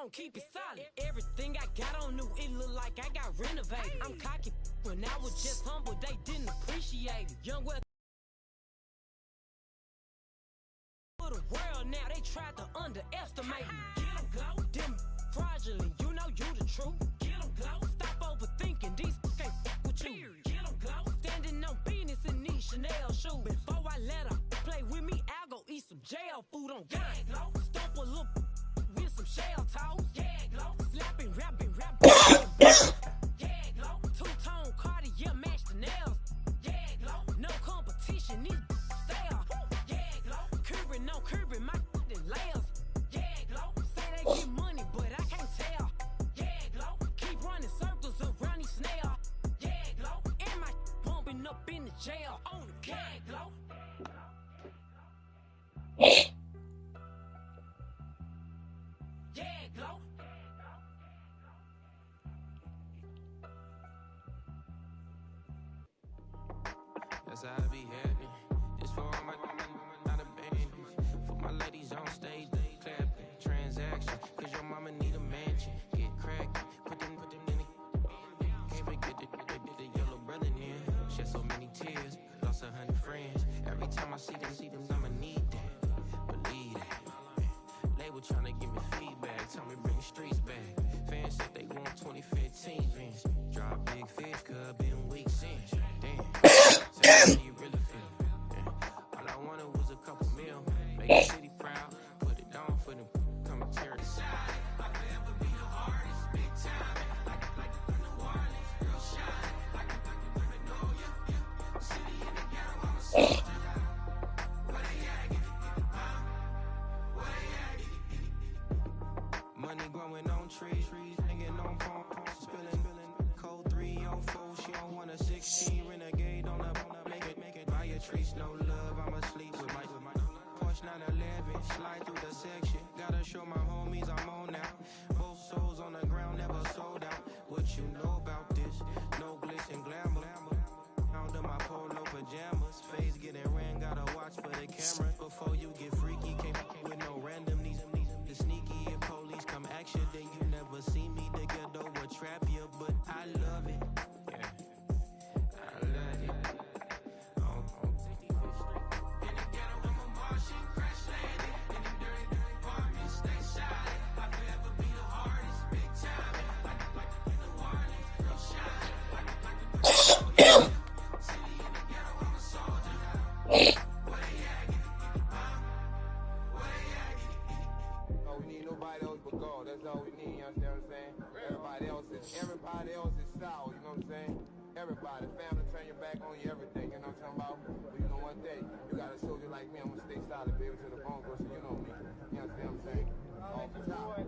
gon' keep it solid. Everything I got on new, it look like I got renovated. I'm cocky, when I was just humble, they didn't appreciate it. Young West for the world now, they tried to underestimate me. Get 'em go, them fraudulent, you know you the truth. Get 'em go, stop overthinking, these can't fuck with you. Get 'em go, standing on business in these Chanel shoes. Before I let her play with me, I'll go eat some jail food on gang. Stomp a little with some shell toes. Slapping, rapping, two-tone Cartier match the nails. No competition, these stale. Curbing, no curbing, my layers. Say they get money, but I can't tell. Keep running circles around these snails. And my bumping up in the jail on the gag glow. That's how I be happy. Just for all my not abandoned. For my ladies on stage, they clapping. Transaction, cause your mama need a mansion. Get crackin', put them in the. Can't forget the yellow brother near. Shed so many tears, lost 100 friends. Every time I see them, I'ma need that. Believe that. Label tryna give me feedback, tell me bring the streets back. Fans said they want 2015 Vince. Drop big fish, cuz been weeks since. Damn. How you really feel? Yeah. All I wanted was a couple mil. Make the city proud. Put it down for them. Come and tear it aside. I forever be the hardest. Big time. Like New Orleans. Real shine. Like Magnolia. City in the ghetto. I'm a soldier. Where they at? Where they at? Money growing on trees. Hanging on palm. Spilling. Code 304. She don't want a 16. Renegade on the. Trees, no love, I'ma sleep with my Porsche 911, slide through the section. Gotta show my homies I'm on now. Both souls on the ground, never sold out. What you know about this? No glitz and glamour. Under my polo pajamas, face getting ran, gotta watch for the camera. Before you get freaky, can't with no randomness. The sneaky, if police come action, then you never see me. The ghetto will trap you, but I love it. Yeah, I love it. That's all we need, you understand what I'm saying? Everybody else is sour, you know what I'm saying? Everybody, family, turn your back on you, everything, you know what I'm talking about? But you know one day, you got a soldier like me, I'm gonna stay solid, baby, to the bone, so you know me. You understand what I'm saying? Off the top.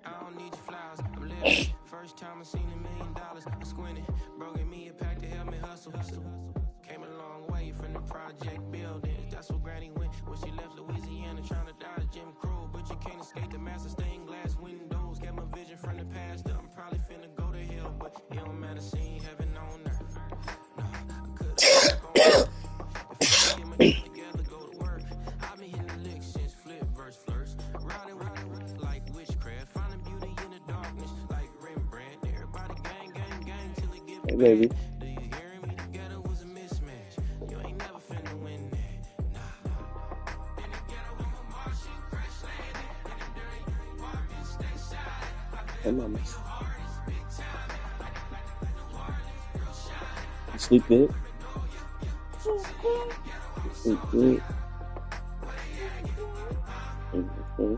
I don't need your flowers, I'm living. First time I seen $1 million, I'm squinting. Broken me a pack to help me hustle. Came a long way from the project buildings. That's where Granny went when she left Louisiana, trying to dodge Jim Crow. But you can't escape the master stained glass windows. Got my vision from the past. I'm probably finna go to hell, but it don't matter, seeing heaven on earth. No, I could've if I get my shit together, go to work. I've been hitting the licks since flip verse first. Riding like witchcraft, finding beauty in the darkness like Rembrandt. Everybody gang till they get Hey, baby. Hey, mama. You sleep good? You sleep good? Mm-hmm.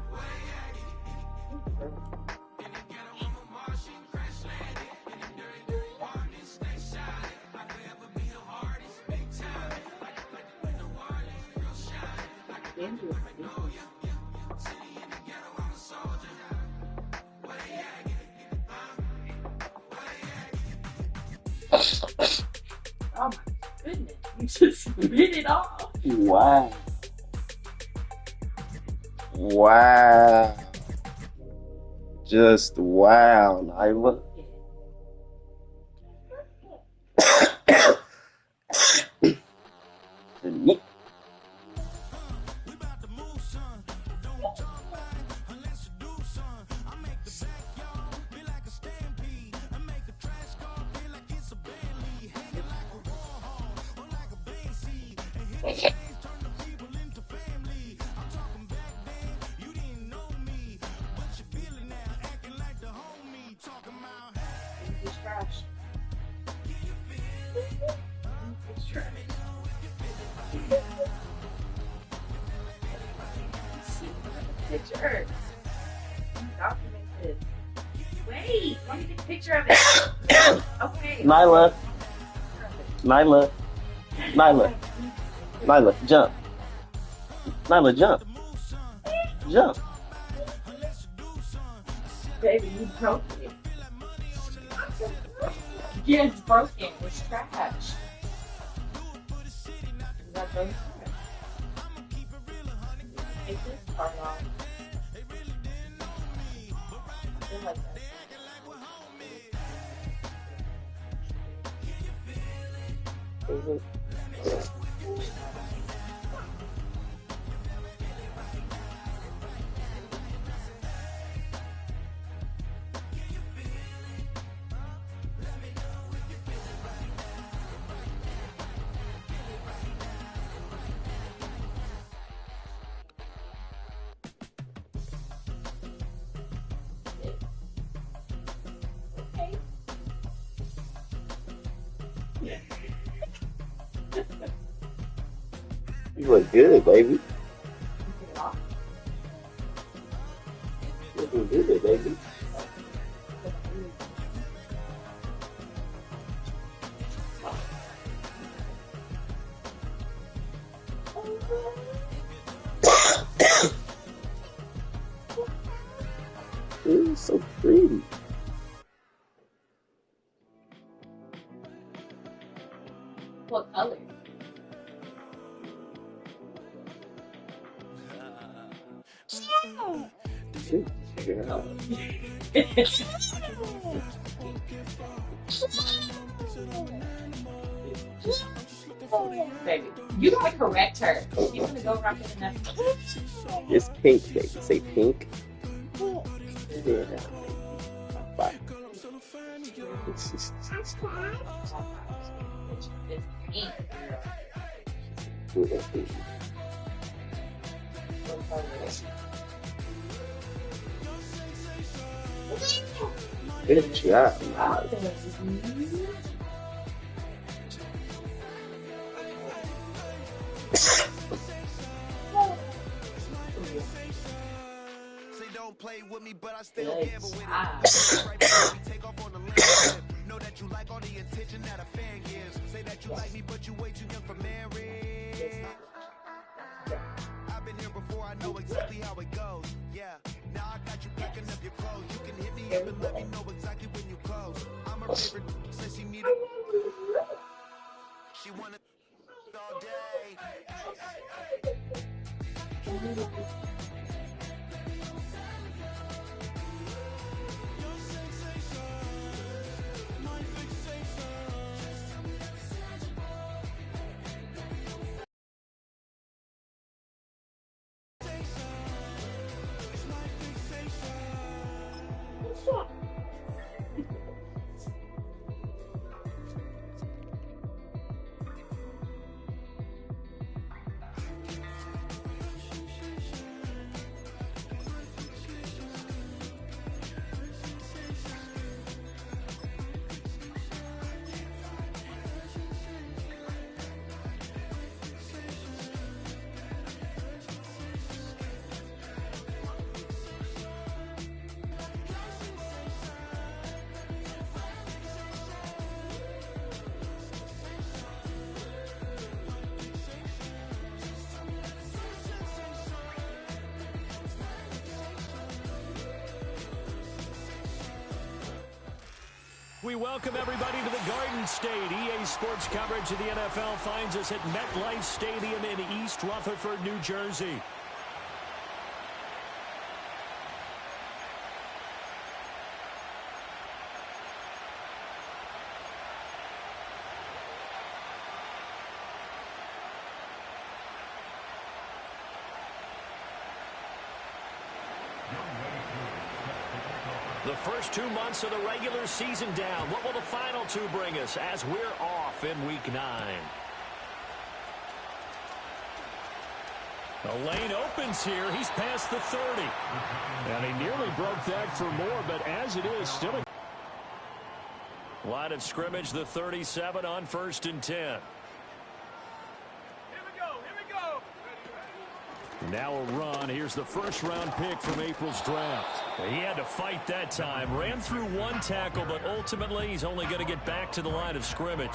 Oh my goodness, you just spit it off. Wow. Wow. Just wow, Nyla. It's trash. It's trash. See the picture. Documented. Wait, let me get a picture of it. Okay. Nyla. Nyla. Nyla. Nyla, jump. Nyla, jump. Jump. Baby, you broke it. Yeah, it's broken. It's trash. You got those trash. Take this part off. I feel like that. You look good, baby. Take it off. Looking good, baby. Ooh, so pretty. What color? Figure it out. Baby, you gotta correct her. She's gonna go rock in the nest. It's pink, baby. Say pink. Yeah. Bye. It's pink. Good job. Wow. Don't play with me, but I still Good gamble with it. job. Right before we take off on the land. Know that you like all the attention that a fan gives. Say that you like me, but you way too young for marriage. I've been here before, I know exactly how it goes. Yeah, now I got you packing up your clothes. You can hit me up and let me know exactly when you close. I'm her favorite, says she need it. She wanna all day. We welcome everybody to the Garden State. EA Sports coverage of the NFL finds us at MetLife Stadium in East Rutherford, New Jersey. The first 2 months of the regular season down. What will the final two bring us as we're off in Week 9? The lane opens here. He's past the 30. And he nearly broke that for more, but as it is, still a Line of scrimmage, the 37 on 1st and 10. Now a run. Here's the first-round pick from April's draft. He had to fight that time. Ran through one tackle, but ultimately he's only going to get back to the line of scrimmage.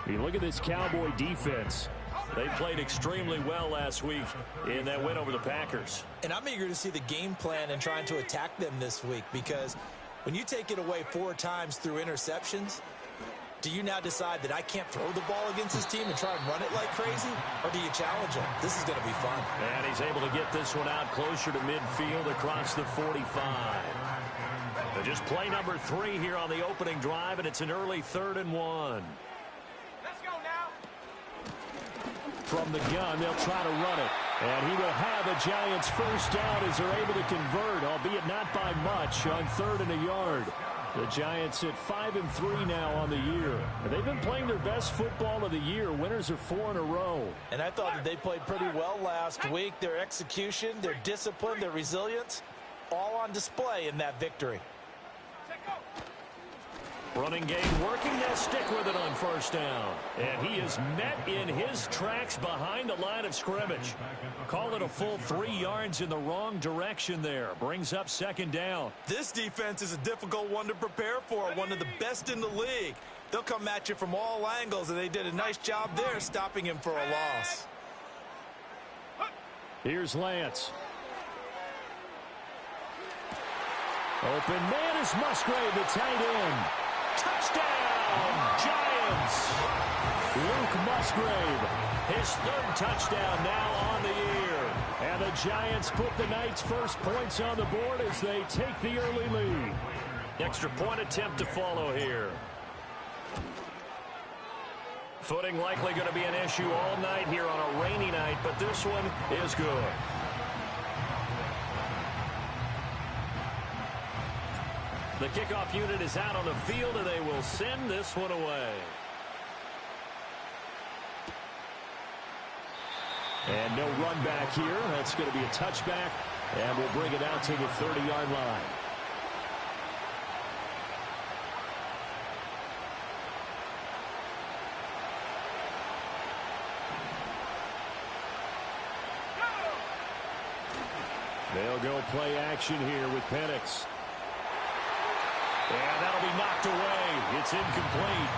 You look at this Cowboy defense. They played extremely well last week in that win over the Packers. And I'm eager to see the game plan and trying to attack them this week, because when you take it away 4 times through interceptions, do you now decide that I can't throw the ball against this team and try and run it like crazy? Or do you challenge them? This is going to be fun. And he's able to get this one out closer to midfield across the 45. So just play number 3 here on the opening drive, and it's an early 3rd and 1. Let's go now. From the gun, they'll try to run it. And he will have a Giants first down as they're able to convert, albeit not by much, on 3rd and a yard. The Giants at 5-3 now on the year. And they've been playing their best football of the year. Winners are 4 in a row. And I thought that they played pretty well last week. Their execution, their discipline, their resilience, all on display in that victory. Running game working. They'll stick with it on first down. And he is met in his tracks behind the line of scrimmage. Call it a full 3 yards in the wrong direction there. Brings up 2nd down. This defense is a difficult one to prepare for, one of the best in the league. They'll come at you from all angles, and they did a nice job there stopping him for a loss. Here's Lance. Open man is Musgrave, the tight end. Touchdown, Giants! Luke Musgrave, his 3rd touchdown now on the year. And the Giants put the Knights' first points on the board as they take the early lead. Extra point attempt to follow here. Footing likely going to be an issue all night here on a rainy night, but this one is good. The kickoff unit is out on the field, and they will send this one away. And no run back here. That's going to be a touchback, and we'll bring it out to the 30-yard line. They'll go play action here with Penix. And that'll be knocked away. It's incomplete.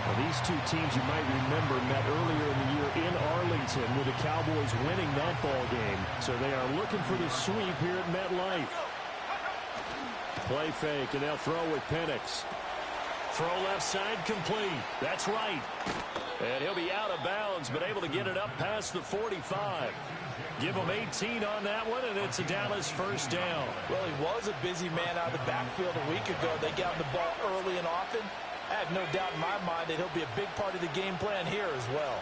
Well, these two teams, you might remember, met earlier in the year in Arlington with the Cowboys winning that ball game. So they are looking for the sweep here at MetLife. Play fake, and they'll throw with Penix. Throw left side complete. That's right. And he'll be out of bounds, but able to get it up past the 45. Give him 18 on that one, and it's a Dallas first down. Well, he was a busy man out of the backfield a week ago. They got the ball early and often. I have no doubt in my mind that he'll be a big part of the game plan here as well.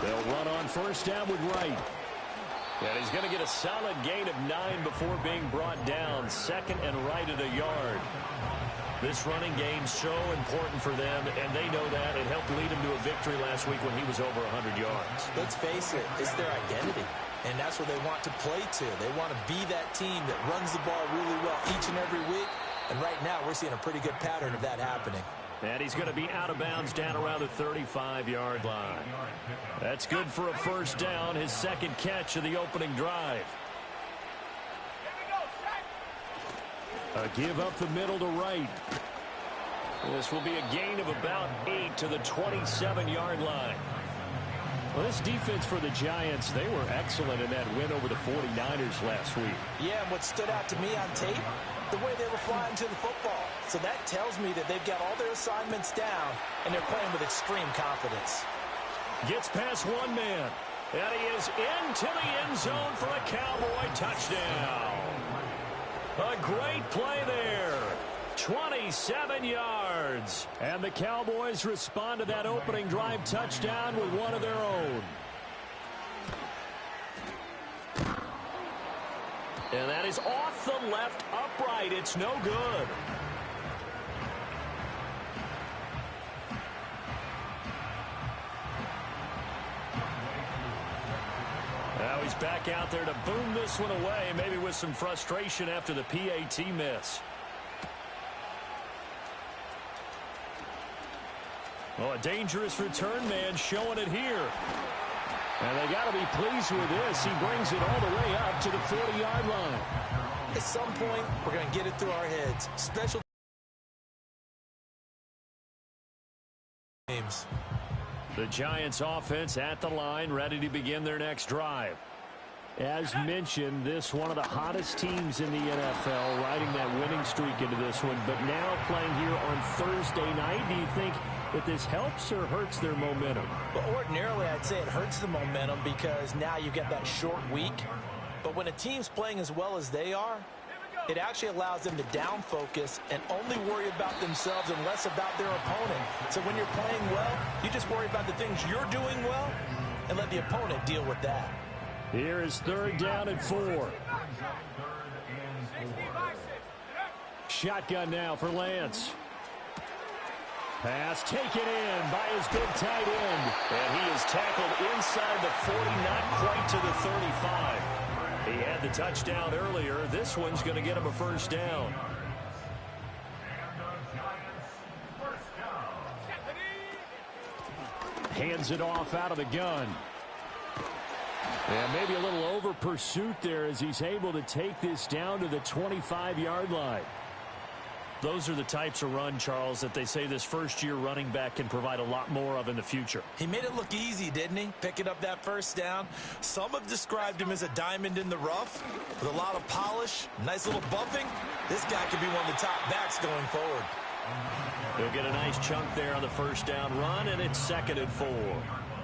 They'll run on first down with Wright. And he's going to get a solid gain of 9 before being brought down. 2nd and right at a yard. This running game so important for them, and they know that. It helped lead him to a victory last week when he was over 100 yards. Let's face it, it's their identity, and that's what they want to play to. They want to be that team that runs the ball really well each and every week, and right now we're seeing a pretty good pattern of that happening. And he's going to be out of bounds down around the 35-yard line. That's good for a first down, his 2nd catch of the opening drive. A give up the middle to Wright. This will be a gain of about 8 to the 27-yard line. Well, this defense for the Giants, they were excellent in that win over the 49ers last week. Yeah, and what stood out to me on tape, the way they were flying to the football. So that tells me that they've got all their assignments down, and they're playing with extreme confidence. Gets past one man, and he is into the end zone for a Cowboy touchdown. A great play there. 27 yards. And the Cowboys respond to that opening drive touchdown with one of their own. And that is off the left upright. It's no good. Now he's he's back out there to boom this one away, maybe with some frustration after the PAT miss. Well, a dangerous return man showing it here. And they got to be pleased with this. He brings it all the way up to the 40-yard line. At some point, we're going to get it through our heads. Special teams. The Giants offense at the line, ready to begin their next drive. As mentioned, this one of the hottest teams in the NFL, riding that winning streak into this one, but now playing here on Thursday night. Do you think that this helps or hurts their momentum? Well, ordinarily, I'd say it hurts the momentum because now you get that short week. But when a team's playing as well as they are, it actually allows them to down focus and only worry about themselves and less about their opponent. So when you're playing well, you just worry about the things you're doing well and let the opponent deal with that. Here is 3rd down and 4. Shotgun now for Lance. Pass taken in by his big tight end. And he is tackled inside the 40, not quite to the 35. He had the touchdown earlier. This one's going to get him a 1st down. Hands it off out of the gun. And maybe a little over pursuit there as he's able to take this down to the 25-yard line. Those are the types of run, Charles, that they say this first-year running back can provide a lot more of in the future. He made it look easy, didn't he? Picking up that 1st down. Some have described him as a diamond in the rough with a lot of polish, nice little bumping. This guy could be one of the top backs going forward. He'll get a nice chunk there on the 1st down run, and it's 2nd and 4.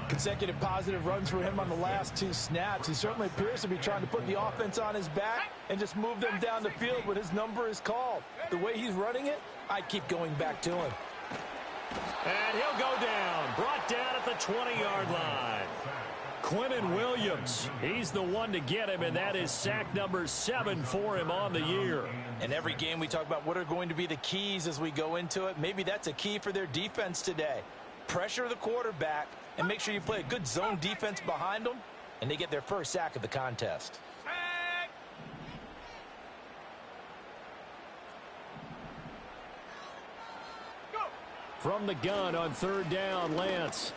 Consecutive positive runs for him on the last 2 snaps. He certainly appears to be trying to put the offense on his back and just move them down the field when his number is called. The way he's running it, I keep going back to him. And he'll go down, brought down at the 20-yard line. Quinnen Williams, he's the one to get him, and that is sack number 7 for him on the year. In every game we talk about what are going to be the keys as we go into it. Maybe that's a key for their defense today. Pressure the quarterback and make sure you play a good zone defense behind them, and they get their 1st sack of the contest. From the gun on 3rd down, Lance.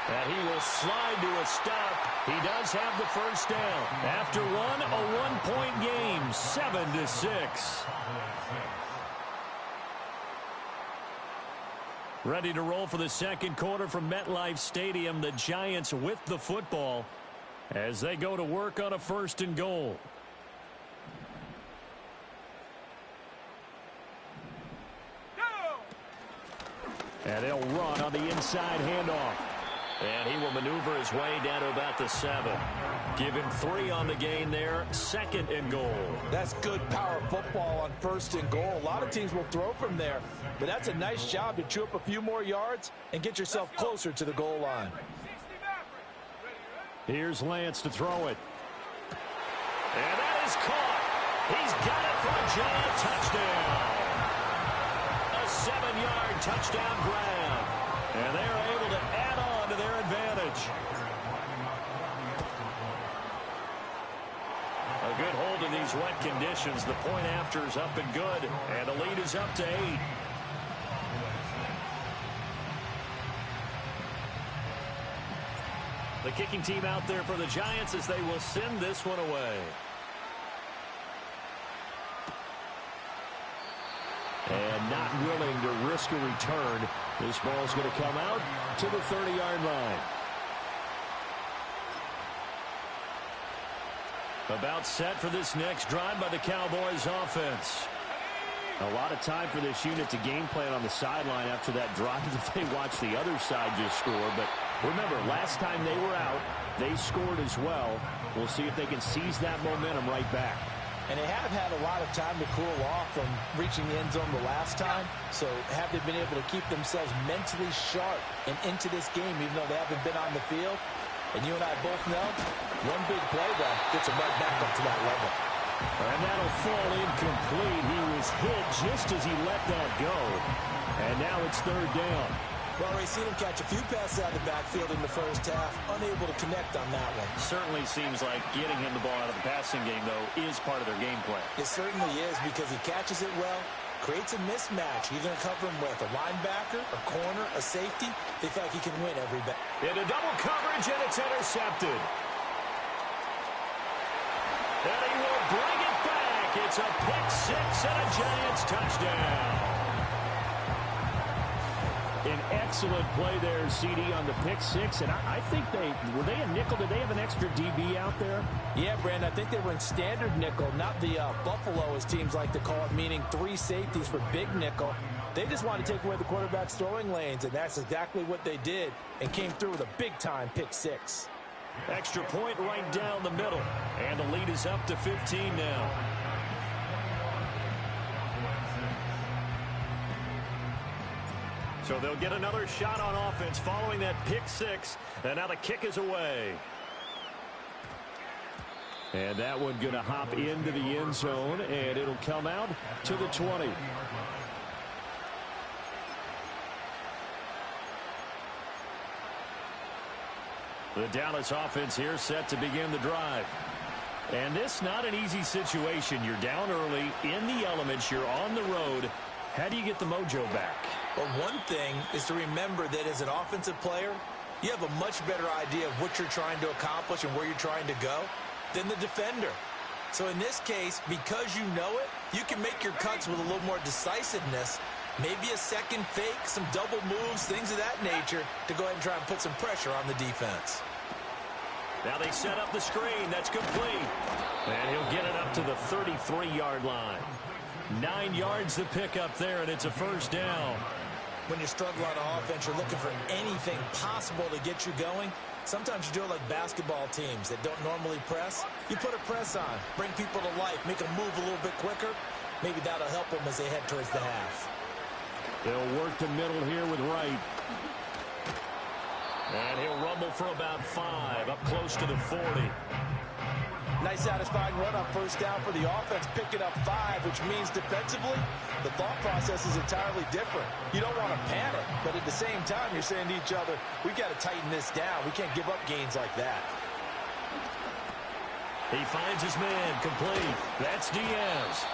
And he will slide to a stop. He does have the 1st down. After one, a 1-point game, 7-6. Ready to roll for the 2nd quarter from MetLife Stadium. The Giants with the football as they go to work on a 1st and goal. And they'll run on the inside handoff. And he will maneuver his way down to about the 7. Give him 3 on the gain there. 2nd and goal. That's good power football on 1st and goal. A lot of teams will throw from there, but that's a nice job to chew up a few more yards and get yourself closer to the goal line. Here's Lance to throw it. And that is caught. He's got it for a Giant touchdown. A 7-yard touchdown grab. And they're able to add on to their advantage. A good hold in these wet conditions. The point after is up and good. And the lead is up to 8. The kicking team out there for the Giants as they will send this one away. And not willing to risk a return. This ball is going to come out to the 30-yard line. About set for this next drive by the Cowboys offense. A lot of time for this unit to game plan on the sideline after that drive that they watched the other side just score. But remember, last time they were out, they scored as well. We'll see if they can seize that momentum right back. And they have had a lot of time to cool off from reaching the end zone the last time. So have they been able to keep themselves mentally sharp and into this game, even though they haven't been on the field? And you and I both know, one big play though gets them right back up to that level. And that'll fall incomplete. He was hit just as he let that go. And now it's 3rd down. Well, we've seen him catch a few passes out of the backfield in the first half, unable to connect on that one. Certainly seems like getting him the ball out of the passing game, though, is part of their game plan. It certainly is, because he catches it well, creates a mismatch. You're going to cover him with a linebacker, a corner, a safety. They feel like he can win every bat. Into double coverage, and it's intercepted. And he will bring it back. It's a pick six and a Giants touchdown. An excellent play there, CD, on the pick six. And I think were they a nickel? Did they have an extra DB out there? Yeah, Brandon, I think they were in standard nickel, not the Buffalo, as teams like to call it, meaning 3 safeties for big nickel. They just wanted to take away the quarterback's throwing lanes, and that's exactly what they did, and came through with a big-time pick six. Extra point right down the middle. And the lead is up to 15 now. So they'll get another shot on offense following that pick six. And now the kick is away. And that one going to hop into the end zone, and it'll come out to the 20. The Dallas offense here set to begin the drive. And this not an easy situation. You're down early, in the elements, you're on the road. How do you get the mojo back? Well, one thing is to remember that as an offensive player, you have a much better idea of what you're trying to accomplish and where you're trying to go than the defender. So in this case, because you know it, you can make your cuts with a little more decisiveness, maybe a second fake, some double moves, things of that nature, to go ahead and try and put some pressure on the defense. Now they set up the screen. That's complete. And he'll get it up to the 33-yard line. 9 yards to pick up there, and it's a first down. When you struggle on offense, you're looking for anything possible to get you going. Sometimes you do it like basketball teams that don't normally press. You put a press on, bring people to life, make them move a little bit quicker. Maybe that'll help them as they head towards the half. They'll work the middle here with Wright. And he'll rumble for about 5, up close to the 40. Nice satisfying run on first down for the offense, picking up 5, which means defensively, the thought process is entirely different. You don't want to panic, but at the same time, you're saying to each other, we've got to tighten this down. We can't give up gains like that. He finds his man, complete. That's Diaz.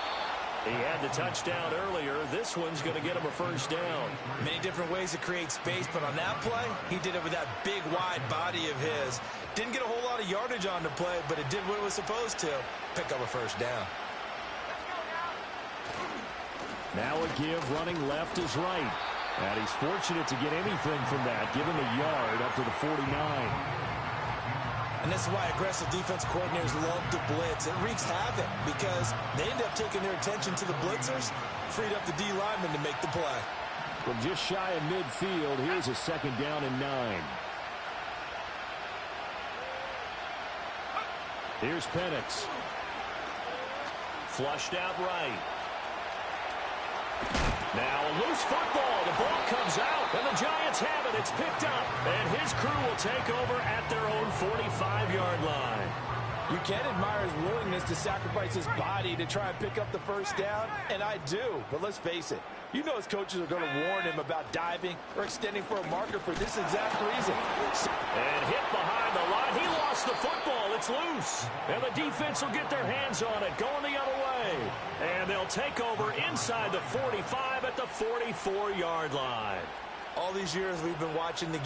He had the touchdown earlier. This one's going to get him a first down. Many different ways to create space, but on that play, he did it with that big, wide body of his. Didn't get a whole lot of yardage on the play, but it did what it was supposed to. Pick up a first down. Now a give, running left is right. And he's fortunate to get anything from that, given the yard up to the 49. And this is why aggressive defense coordinators love to blitz. It wreaks havoc because they end up taking their attention to the blitzers, freed up the D lineman to make the play. From just shy of midfield, here's a second down and 9. Here's Penix. Flushed out right. Now a loose football. The ball comes out, and the Giants have it. It's picked up, and his crew will take over at their own 45-yard line. You can admire his willingness to sacrifice his body to try and pick up the first down, and I do. But let's face it, you know his coaches are going to warn him about diving or extending for a marker for this exact reason. And hit behind the line. He lost the football. It's loose. And the defense will get their hands on it, going the other way. And they'll take over inside the 45 at the 44-yard line. All these years we've been watching the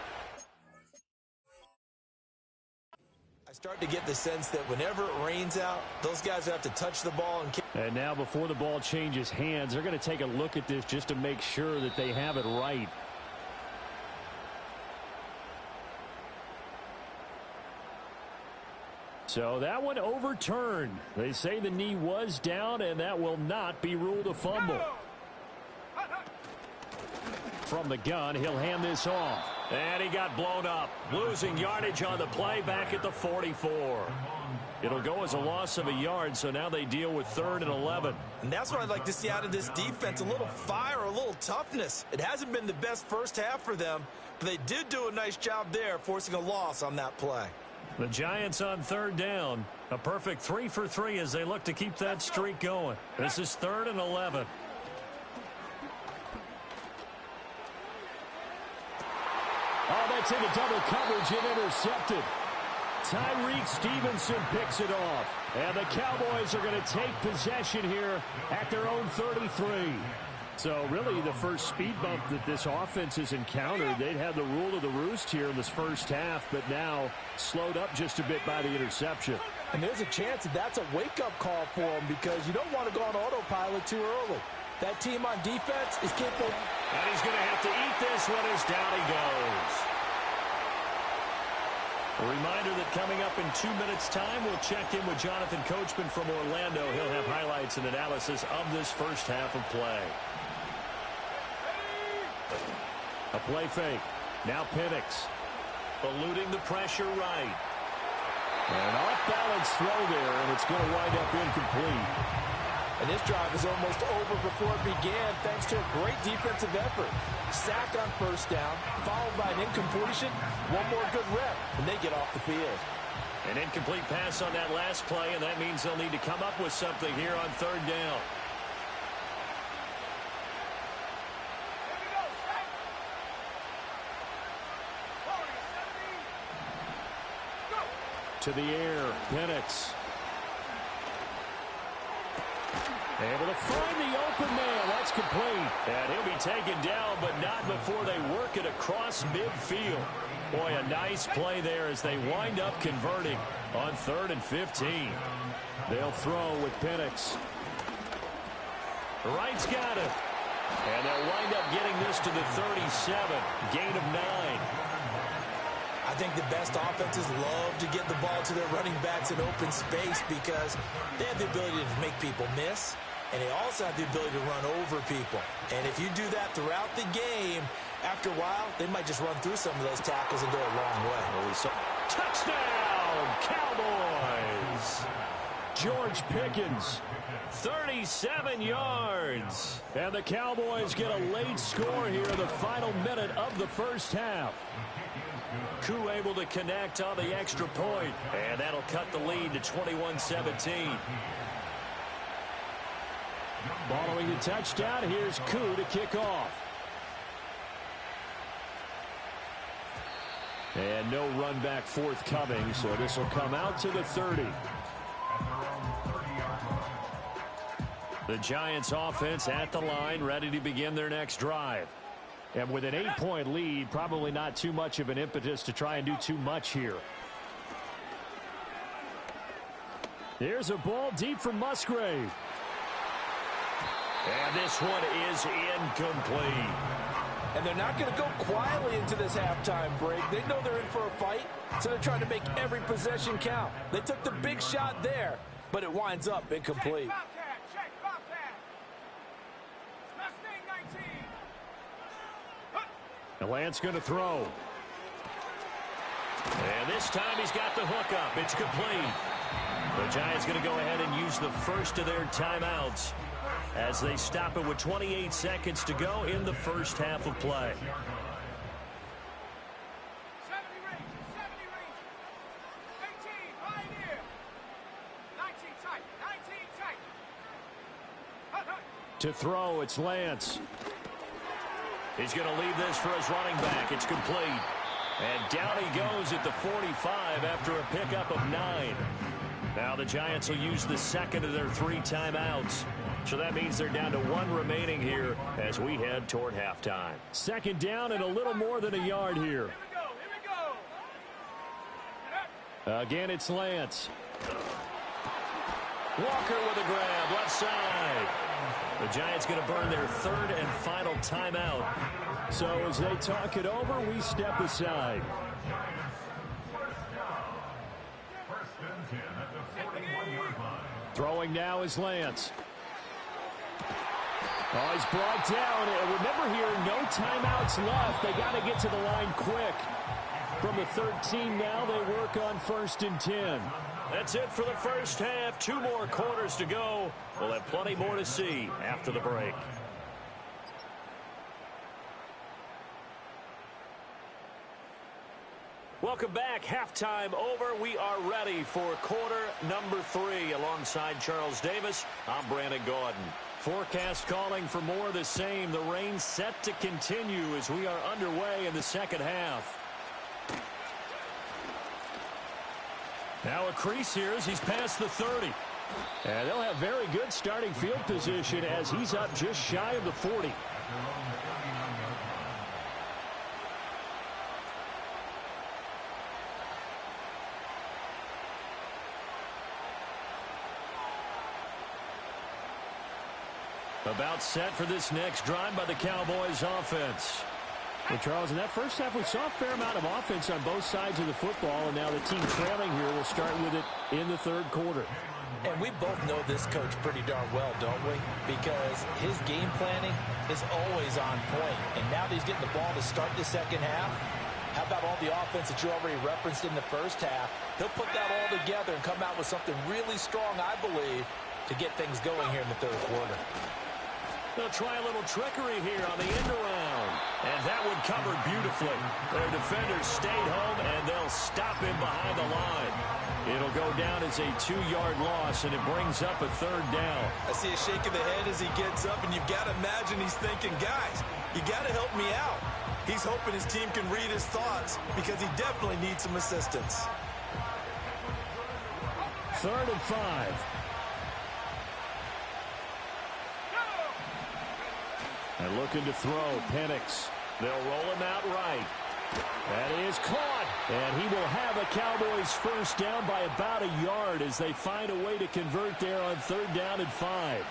I start to get the sense that whenever it rains out, those guys have to touch the ball and kick. And now before the ball changes hands, they're going to take a look at this just to make sure that they have it right. So that one overturned. They say the knee was down, and that will not be ruled a fumble. From the gun, he'll hand this off. And he got blown up. Losing yardage on the play back at the 44. It'll go as a loss of a yard, so now they deal with 3rd and 11. And that's what I'd like to see out of this defense, a little fire, a little toughness. It hasn't been the best first half for them, but they did do a nice job there, forcing a loss on that play. The Giants on 3rd down. A perfect 3 for 3 as they look to keep that streak going. This is 3rd and 11. gets into double coverage and intercepted. Tyreek Stevenson picks it off. And the Cowboys are going to take possession here at their own 33. So really the first speed bump that this offense has encountered. They'd had the rule of the roost here in this first half, but now slowed up just a bit by the interception. And there's a chance that that's a wake-up call for them because you don't want to go on autopilot too early. That team on defense is capable. And he's going to have to eat this one as down he goes. A reminder that coming up in 2 minutes' time, we'll check in with Jonathan Coachman from Orlando. He'll have highlights and analysis of this first half of play. A play fake. Now Penix. Eluding the pressure right. An off-balance throw there, and it's going to wind up incomplete. And this drive is almost over before it began thanks to a great defensive effort. Sack on first down, followed by an incompletion, one more good rep, and they get off the field. An incomplete pass on that last play, and that means they'll need to come up with something here on third down. To the air, Penix. Able to find the open man. That's complete. And he'll be taken down, but not before they work it across midfield. Boy, a nice play there as they wind up converting on 3rd and 15. They'll throw with Penix. Wright's got it. And they'll wind up getting this to the 37. Gain of 9. I think the best offenses love to get the ball to their running backs in open space because they have the ability to make people miss, and they also have the ability to run over people. And if you do that throughout the game, after a while, they might just run through some of those tackles and go a long way. Touchdown, Cowboys! George Pickens, 37 yards. And the Cowboys get a late score here in the final minute of the first half. Koo able to connect on the extra point, and that'll cut the lead to 21-17. Following the touchdown, here's Koo to kick off. And no run back forthcoming, so this will come out to the 30. The Giants offense at the line, ready to begin their next drive. And with an 8-point lead, probably not too much of an impetus to try and do too much here. Here's a ball deep from Musgrave. And this one is incomplete. And they're not going to go quietly into this halftime break. They know they're in for a fight, so they're trying to make every possession count. They took the big shot there, but it winds up incomplete. And Lance going to throw. And this time he's got the hook up. It's complete. The Giants going to go ahead and use the first of their timeouts as they stop it with 28 seconds to go in the first half of play. To throw, it's Lance. He's going to leave this for his running back. It's complete. And down he goes at the 45 after a pickup of 9. Now the Giants will use the second of their 3 timeouts. So that means they're down to 1 remaining here as we head toward halftime. Second down and a little more than a yard here. Again, it's Lance. Walker with a grab, left side. The Giants going to burn their 3rd and final timeout. So as they talk it over, we step aside. Throwing now is Lance. Oh, he's brought down. And remember here, no timeouts left. They got to get to the line quick. From the 13 now, they work on 1st and 10. That's it for the first half. 2 more quarters to go. We'll have plenty more to see after the break. Welcome back. Halftime over. We are ready for quarter number 3. Alongside Charles Davis, I'm Brandon Gaudin. Forecast calling for more of the same. The rain set to continue as we are underway in the second half. Now a crease here as he's past the 30. And they'll have very good starting field position as he's up just shy of the 40. About set for this next drive by the Cowboys offense. Well, Charles, in that first half, we saw a fair amount of offense on both sides of the football, and now the team trailing here will start with it in the third quarter. And we both know this coach pretty darn well, don't we? Because his game planning is always on point. And now that he's getting the ball to start the second half, how about all the offense that you already referenced in the first half? He'll put that all together and come out with something really strong, I believe, to get things going here in the third quarter. They'll try a little trickery here on the end around. And that one covered beautifully. Their defenders stayed home, and they'll stop him behind the line. It'll go down as a 2-yard loss, and it brings up a third down. I see a shake of the head as he gets up, and you've got to imagine he's thinking, guys, you got to help me out. He's hoping his team can read his thoughts because he definitely needs some assistance. 3rd and 5. And looking to throw, Penix. They'll roll him out right. That is caught. And he will have a Cowboys first down by about a yard as they find a way to convert there on 3rd down and 5.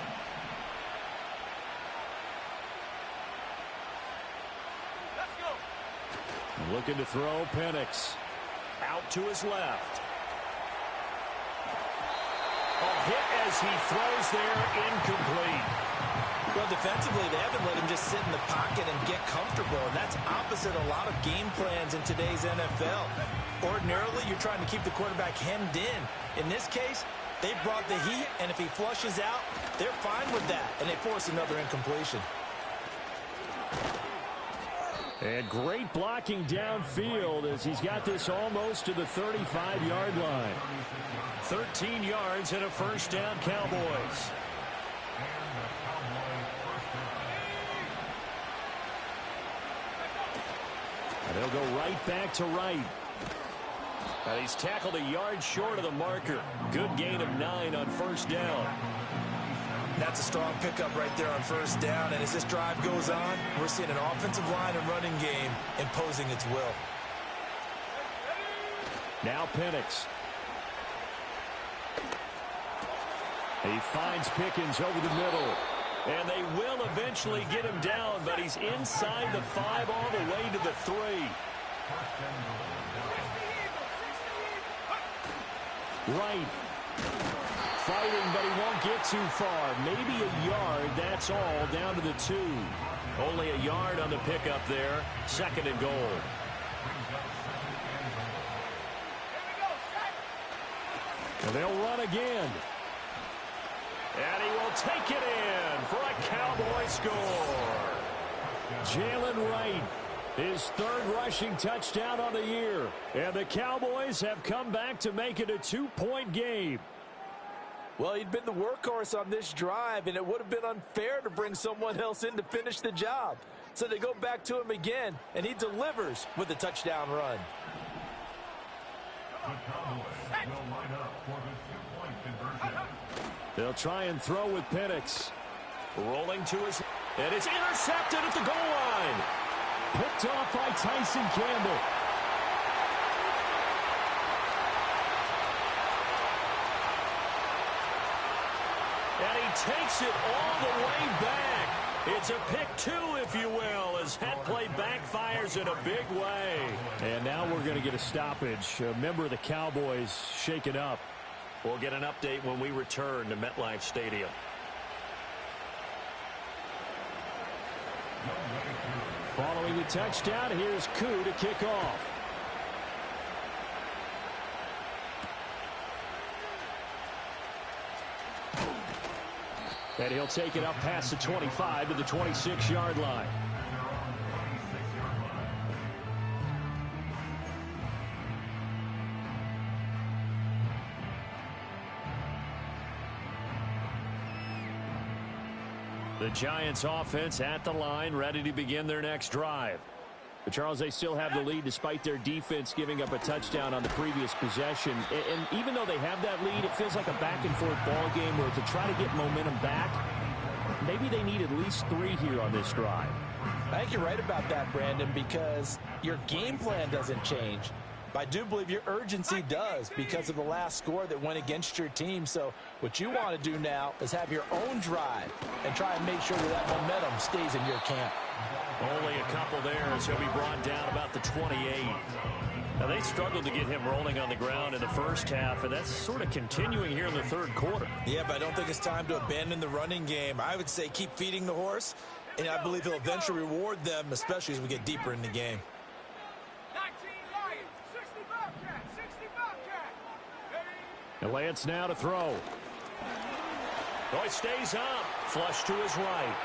Let's go. Looking to throw, Penix. Out to his left. A hit as he throws there, incomplete. Well, defensively, they haven't let him just sit in the pocket and get comfortable, and that's opposite a lot of game plans in today's NFL. Ordinarily, you're trying to keep the quarterback hemmed in. In this case, they brought the heat, and if he flushes out, they're fine with that, and they force another incompletion. And great blocking downfield as he's got this almost to the 35-yard line. 13 yards and a first down, Cowboys. And they'll go right back to right. And he's tackled a yard short of the marker. Good gain of 9 on first down. That's a strong pickup right there on first down. And as this drive goes on, we're seeing an offensive line and running game imposing its will. Now Penix. He finds Pickens over the middle. And they will eventually get him down, but he's inside the 5 all the way to the 3. Right. Fighting, but he won't get too far. Maybe a yard, that's all, down to the 2. Only a yard on the pickup there. 2nd and goal. And they'll run again. And he will take it in for a Cowboy score. Jalen Wright, his 3rd rushing touchdown on the year. And the Cowboys have come back to make it a 2-point game. Well, he'd been the workhorse on this drive, and it would have been unfair to bring someone else in to finish the job. So they go back to him again, and he delivers with a touchdown run. They'll try and throw with Penix. Rolling to his... And it's intercepted at the goal line. Picked off by Tyson Campbell. And he takes it all the way back. It's a pick 2, if you will, as that play backfires in a big way. And now we're going to get a stoppage. A member of the Cowboys shaken up. We'll get an update when we return to MetLife Stadium. Following the touchdown, here's Koo to kick off. And he'll take it up past the 25 to the 26-yard line. The Giants offense at the line, ready to begin their next drive. But, Charles, they still have the lead despite their defense giving up a touchdown on the previous possession. And even though they have that lead, it feels like a back-and-forth ball game where to try to get momentum back, maybe they need at least 3 here on this drive. I think you're right about that, Brandon, because your game plan doesn't change. But I do believe your urgency does because of the last score that went against your team. So what you want to do now is have your own drive and try and make sure that momentum stays in your camp. Only a couple there as he'll be brought down about the 28. Now, they struggled to get him rolling on the ground in the first half, and that's sort of continuing here in the third quarter. Yeah, but I don't think it's time to abandon the running game. I would say keep feeding the horse, and I believe he'll eventually reward them, especially as we get deeper in the game. 19 Lions, 60 Bobcats, 60 Bobcats. And Lance now to throw. Oh, he stays up. Flush to his right.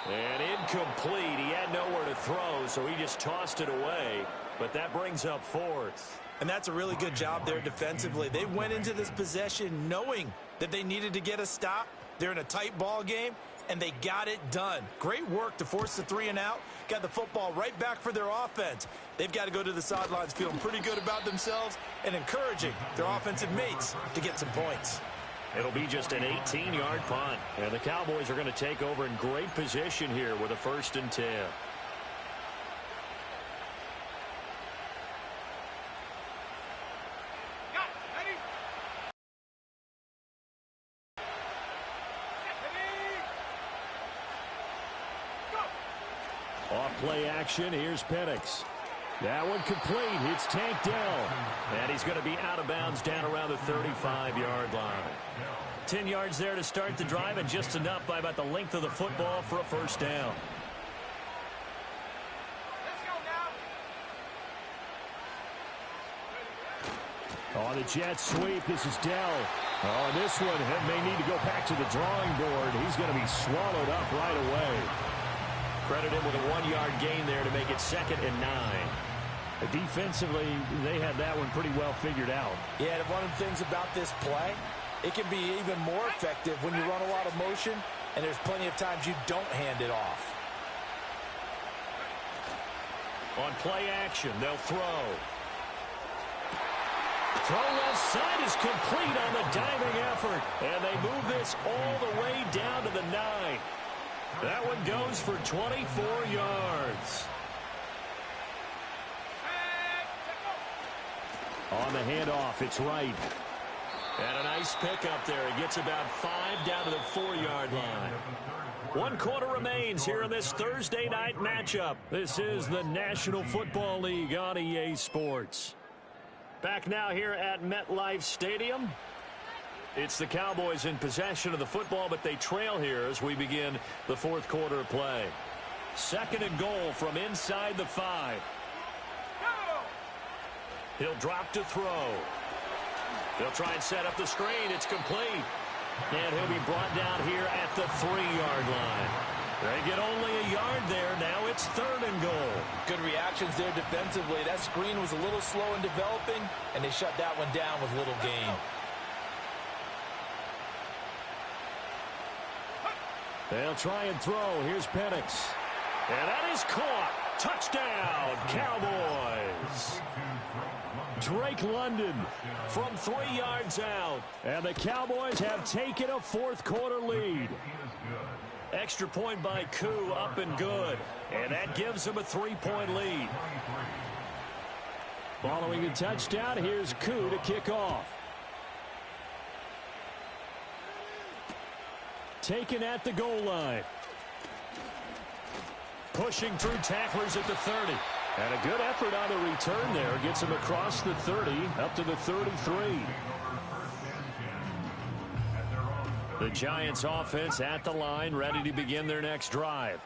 And incomplete. He had nowhere to throw, so he just tossed it away. But that brings up 4th. And that's a really good job there defensively. They went into this possession knowing that they needed to get a stop. They're in a tight ball game, and they got it done. Great work to force the 3 and out. Got the football right back for their offense. They've got to go to the sidelines feeling pretty good about themselves and encouraging their offensive mates to get some points. It'll be just an 18-yard punt. And the Cowboys are going to take over in great position here with a 1st and 10. Off play action, here's Penix. That one complete. It's Tank Dell. And he's going to be out of bounds down around the 35-yard line. 10 yards there to start the drive, and just enough by about the length of the football for a 1st down. On the jet sweep, this is Dell. Oh, this one may need to go back to the drawing board. He's going to be swallowed up right away. Credit him with a 1-yard gain there to make it 2nd and 9. Defensively, they had that one pretty well figured out. Yeah, and one of the things about this play, it can be even more effective when you run a lot of motion, and there's plenty of times you don't hand it off. On play action, they'll throw. Throw left side is complete on the diving effort, and they move this all the way down to the 9. That one goes for 24 yards. On the handoff, it's Wright. And a nice pickup there. It gets about 5 down to the 4-yard line. 1 quarter remains here in this Thursday night matchup. This is the National Football League on EA Sports. Back now here at MetLife Stadium. It's the Cowboys in possession of the football, but they trail here as we begin the 4th quarter of play. 2nd and goal from inside the 5. He'll drop to throw. They'll try and set up the screen. It's complete. And he'll be brought down here at the 3-yard line. They get only a yard there. Now it's 3rd and goal. Good reactions there defensively. That screen was a little slow in developing, and they shut that one down with little gain. They'll try and throw. Here's Penix. And that is caught. Touchdown, Cowboys. Drake London from 3 yards out. And the Cowboys have taken a 4th quarter lead. Extra point by Koo, up and good. And that gives them a 3-point lead. Following the touchdown, here's Koo to kick off. Taken at the goal line. Pushing through tacklers at the 30. And a good effort on the return there. Gets him across the 30, up to the 33. The Giants offense at the line, ready to begin their next drive.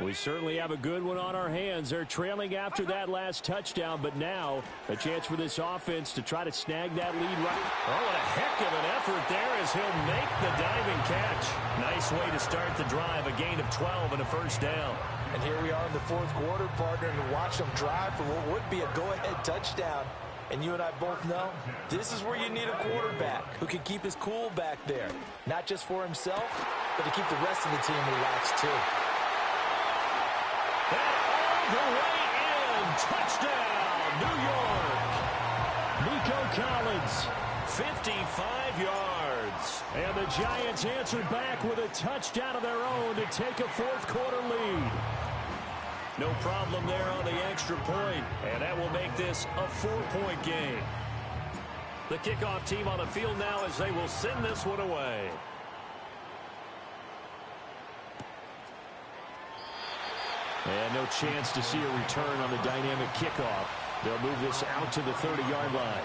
We certainly have a good one on our hands. They're trailing after that last touchdown, but now a chance for this offense to try to snag that lead right. Oh, what a heck of an effort there as he'll make the diving catch. Nice way to start the drive, a gain of 12 and a 1st down. And here we are in the 4th quarter, partner, and watch them drive for what would be a go-ahead touchdown. And you and I both know this is where you need a quarterback who can keep his cool back there, not just for himself, but to keep the rest of the team relaxed, too. And all the way in. Touchdown, New York. Nico Collins, 55 yards. And the Giants answered back with a touchdown of their own to take a fourth-quarter lead. No problem there on the extra point, and that will make this a 4-point game. The kickoff team on the field now as they will send this one away. And no chance to see a return on the dynamic kickoff. They'll move this out to the 30-yard line.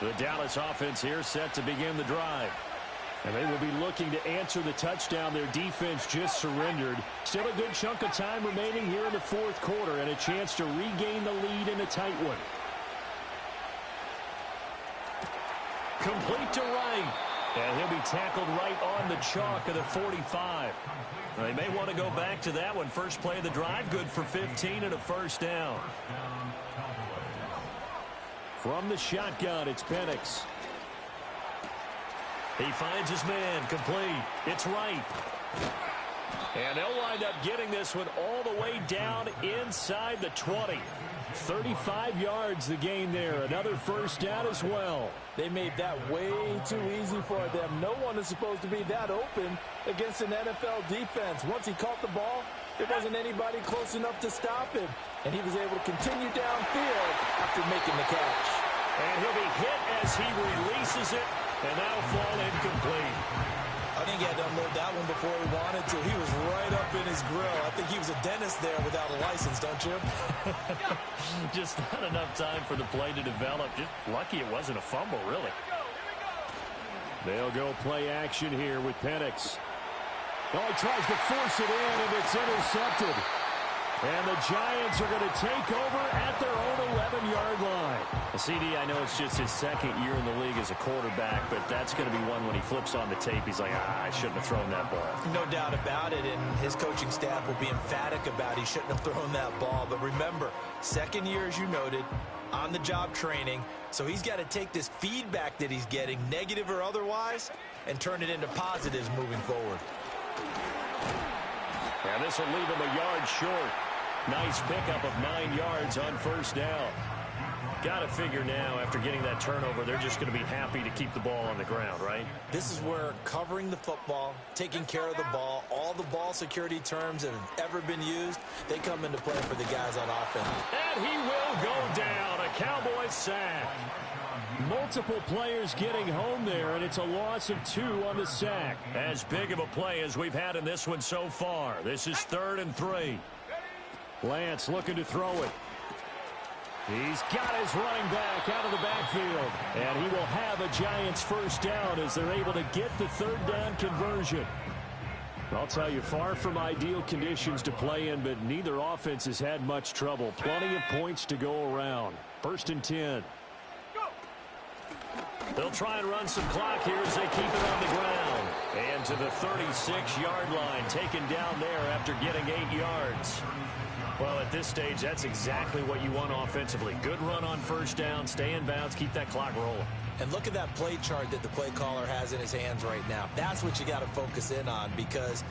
The Dallas offense here set to begin the drive. And they will be looking to answer the touchdown their defense just surrendered. Still a good chunk of time remaining here in the fourth quarter and a chance to regain the lead in a tight one. Complete to Wright. And he'll be tackled right on the chalk of the 45. They may want to go back to that one. First play of the drive, good for 15 and a first down. From the shotgun, it's Penix. He finds his man, complete. It's Wright. And they'll wind up getting this one all the way down inside the 20. 35 yards the gain there. Another first down as well. They made that way too easy for them. No one is supposed to be that open against an NFL defense. Once he caught the ball, there wasn't anybody close enough to stop him. And he was able to continue downfield after making the catch. And he'll be hit as he releases it, and that'll fall incomplete. I think he had to unload that one before he wanted to. He was right up in his grill. I think he was a dentist there without a license, don't you? Just not enough time for the play to develop. Just lucky it wasn't a fumble, really. They'll go play action here with Penix. Oh, he tries to force it in, and it's intercepted. And the Giants are going to take over at their own 11-yard line. CD, I know it's just his second year in the league as a quarterback, but that's going to be one when he flips on the tape. He's like, I shouldn't have thrown that ball. No doubt about it, and his coaching staff will be emphatic about he shouldn't have thrown that ball. But remember, second year, as you noted, on-the-job training, so he's got to take this feedback that he's getting, negative or otherwise, and turn it into positives moving forward. And this will leave him a yard short. Nice pickup of 9 yards on first down. Got to figure now, after getting that turnover, they're just going to be happy to keep the ball on the ground, right? This is where covering the football, taking care of the ball, all the ball security terms that have ever been used, they come into play for the guys on offense. And he will go down. A Cowboys sack. Multiple players getting home there, and it's a loss of 2 on the sack. As big of a play as we've had in this one so far. This is 3rd and 3. Lance looking to throw it. He's got his running back out of the backfield. And he will have a Giants first down as they're able to get the 3rd down conversion. I'll tell you, far from ideal conditions to play in, but neither offense has had much trouble. Plenty of points to go around. 1st and 10. They'll try and run some clock here as they keep it on the ground. And to the 36-yard line, taken down there after getting 8 yards. Well, at this stage, that's exactly what you want offensively. Good run on first down, stay in bounds, keep that clock rolling. And look at that play chart that the play caller has in his hands right now. That's what you got to focus in on, because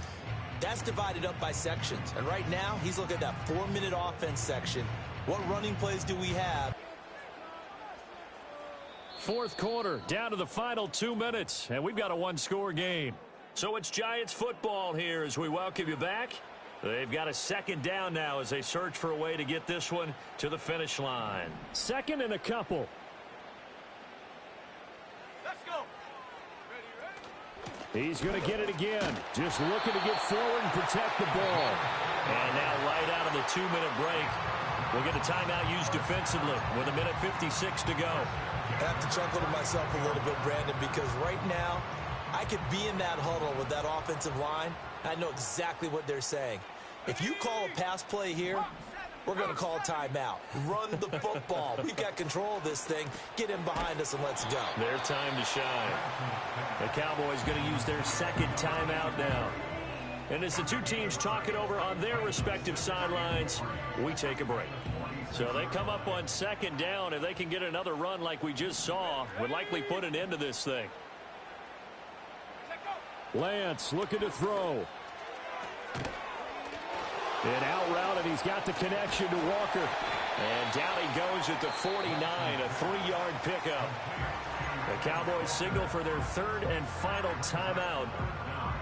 that's divided up by sections. And right now, he's looking at that 4-minute offense section. What running plays do we have? Fourth quarter, down to the final 2 minutes, and we've got a one-score game. So it's Giants football here as we welcome you back. They've got a 2nd down now as they search for a way to get this one to the finish line. 2nd and a couple. Let's go. He's going to get it again. Just looking to get forward and protect the ball. And now right out of the 2-minute break, we'll get a timeout used defensively with 1:56 to go. I have to chuckle to myself a little bit, Brandon, because right now I could be in that huddle with that offensive line. I know exactly what they're saying. If you call a pass play here, we're going to call timeout. Run the football. We've got control of this thing. Get in behind us and let's go. Their time to shine. The Cowboys going to use their 2nd timeout now. And as the two teams talk it over on their respective sidelines, we take a break. So they come up on second down. If they can get another run like we just saw, would likely put an end to this thing. Lance looking to throw. And out route, and he's got the connection to Walker. And down he goes at the 49, a 3-yard pickup. The Cowboys signal for their third and final timeout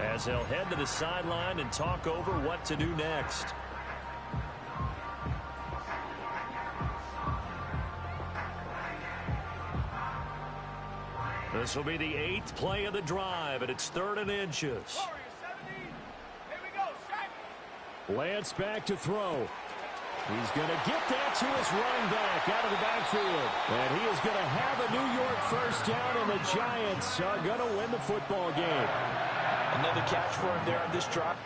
as they'll head to the sideline and talk over what to do next. This will be the 8th play of the drive, and it's 3rd and inches. Lance back to throw. He's going to get that to his running back out of the backfield. And he is going to have a New York first down, and the Giants are going to win the football game. Another catch for him there on this drive.